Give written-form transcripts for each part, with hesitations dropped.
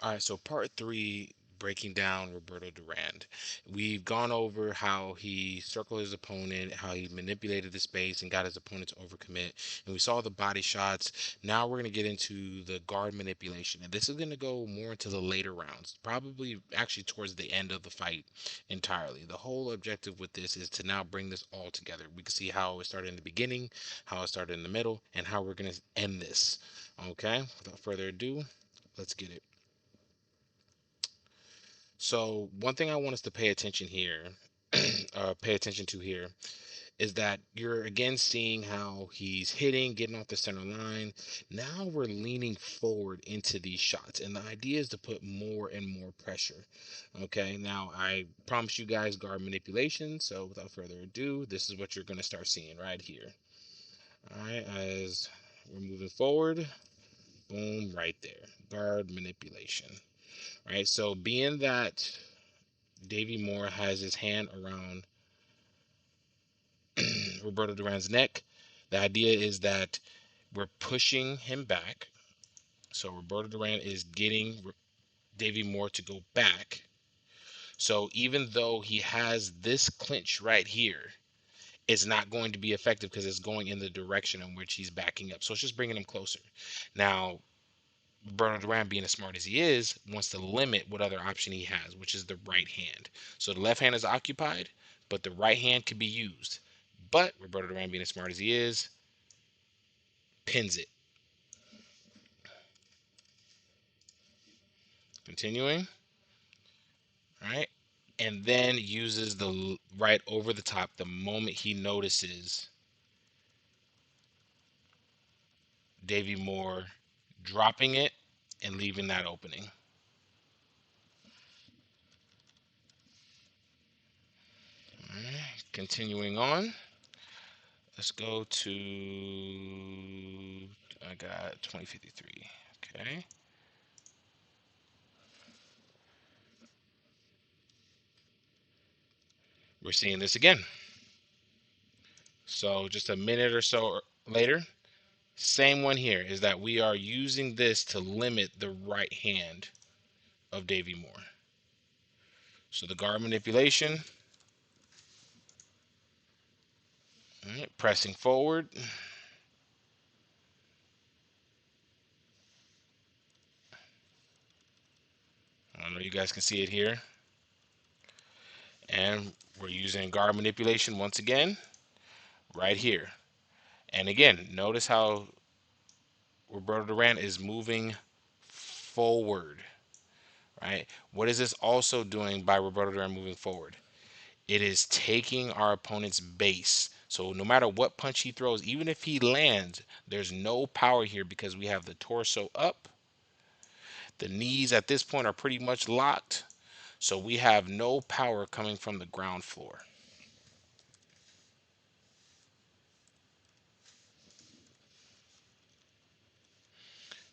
All right, so part three, breaking down Roberto Duran. We've gone over how he circled his opponent, how he manipulated the space and got his opponent to overcommit, and we saw the body shots. Now we're going to get into the guard manipulation, and this is going to go more into the later rounds, probably actually towards the end of the fight entirely. The whole objective with this is to now bring this all together. We can see how it started in the beginning, how it started in the middle, and how we're going to end this. Okay, without further ado, let's get it. So one thing I want us to pay attention here, pay attention to here, is that you're again seeing how he's hitting, getting off the center line. Now we're leaning forward into these shots, and the idea is to put more and more pressure. Okay, now I promise you guys guard manipulation. So without further ado, this is what you're going to start seeing right here. All right, as we're moving forward, boom, right there, guard manipulation. All right, so being that Davy Moore has his hand around Roberto Duran's neck. The idea is that we're pushing him back. So Roberto Duran is getting Davy Moore to go back. So even though he has this clinch right here, it's not going to be effective because it's going in the direction in which he's backing up. So it's just bringing him closer. Now, Roberto Duran, being as smart as he is, wants to limit what other option he has, which is the right hand. So the left hand is occupied, but the right hand could be used. But Roberto Duran, being as smart as he is, pins it. Continuing, right? And then uses the right over the top the moment he notices Davy Moore dropping it and leaving that opening. All right, continuing on. Let's go to, I got 2053. Okay. We're seeing this again. So just a minute or so later, same one here is that we are using this to limit the right hand of Davy Moore. So the guard manipulation, all right, pressing forward. I don't know, you guys can see it here. And we're using guard manipulation once again, right here. And again, notice how Roberto Duran is moving forward, right? What is this also doing by Roberto Duran moving forward? It is taking our opponent's base. So no matter what punch he throws, even if he lands, there's no power here because we have the torso up. The knees at this point are pretty much locked. So we have no power coming from the ground floor.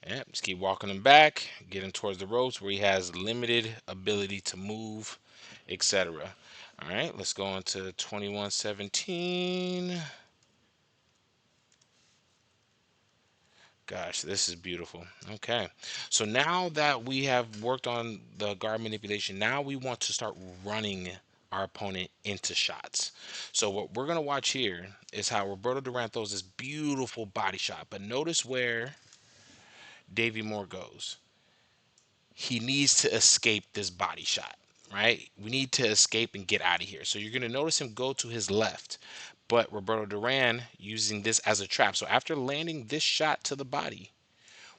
Yeah, just keep walking him back, getting towards the ropes where he has limited ability to move, etc. All right, let's go into 2117. Gosh, this is beautiful. Okay, so now that we have worked on the guard manipulation, now we want to start running our opponent into shots. So what we're gonna watch here is how Roberto Duran throws this beautiful body shot, but notice where Davy Moore goes. He needs to escape this body shot, right? We need to escape and get out of here. So you're going to notice him go to his left, but Roberto Duran using this as a trap. So after landing this shot to the body,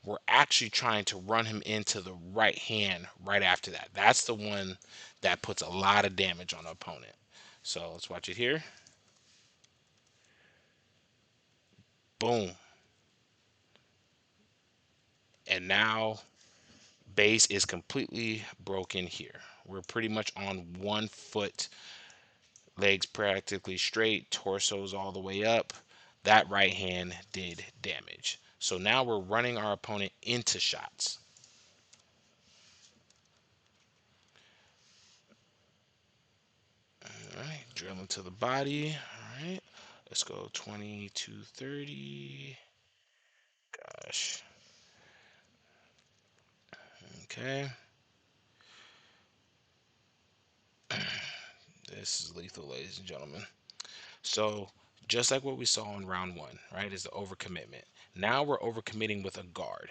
we're actually trying to run him into the right hand right after that. That's the one that puts a lot of damage on the opponent. So let's watch it here. Boom. And now base is completely broken here. We're pretty much on 1 foot, legs practically straight, torsos all the way up. That right hand did damage. So now we're running our opponent into shots. All right, drill into the body. All right, let's go 2230. Gosh. Okay, this is lethal, ladies and gentlemen. So, just like what we saw in round one, right, is the overcommitment. Now we're overcommitting with a guard.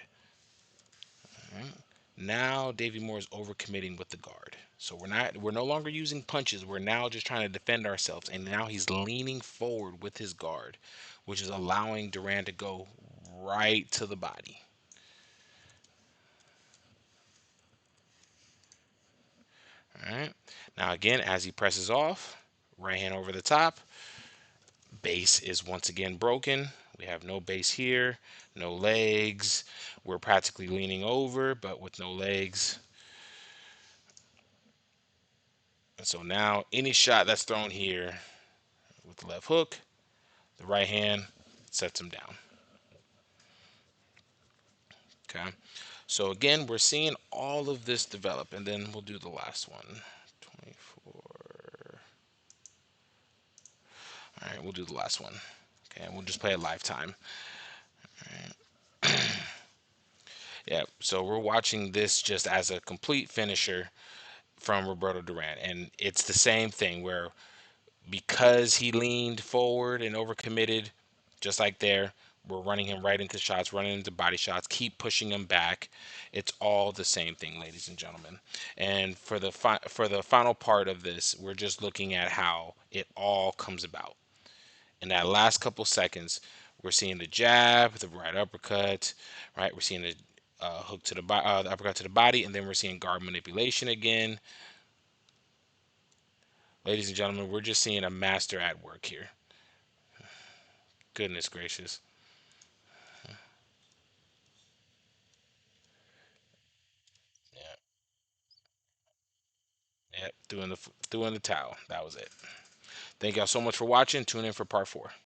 Right? Now Davy Moore is overcommitting with the guard. So we're no longer using punches. We're now just trying to defend ourselves. And now he's leaning forward with his guard, which is allowing Duran to go right to the body. All right. Now again, as he presses off, right hand over the top, base is once again broken. We have no base here, no legs. We're practically leaning over, but with no legs. And so now any shot that's thrown here with the left hook, the right hand sets him down. Okay. So again, we're seeing all of this develop, and then we'll do the last one. 24. All right, we'll do the last one. Okay, and we'll just play a lifetime. Yeah, so we're watching this just as a complete finisher from Roberto Duran, and it's the same thing where because he leaned forward and overcommitted, just like there, we're running him right into shots, running into body shots, keep pushing him back. It's all the same thing, ladies and gentlemen. And for the for the final part of this, we're just looking at how it all comes about. In that last couple seconds, we're seeing the jab, the right uppercut, right? We're seeing the hook to the uppercut to the body, and then we're seeing guard manipulation again. Ladies and gentlemen, we're just seeing a master at work here. Goodness gracious. Yeah. Yeah. Threw in the towel. That was it. Thank y'all so much for watching. Tune in for part 4.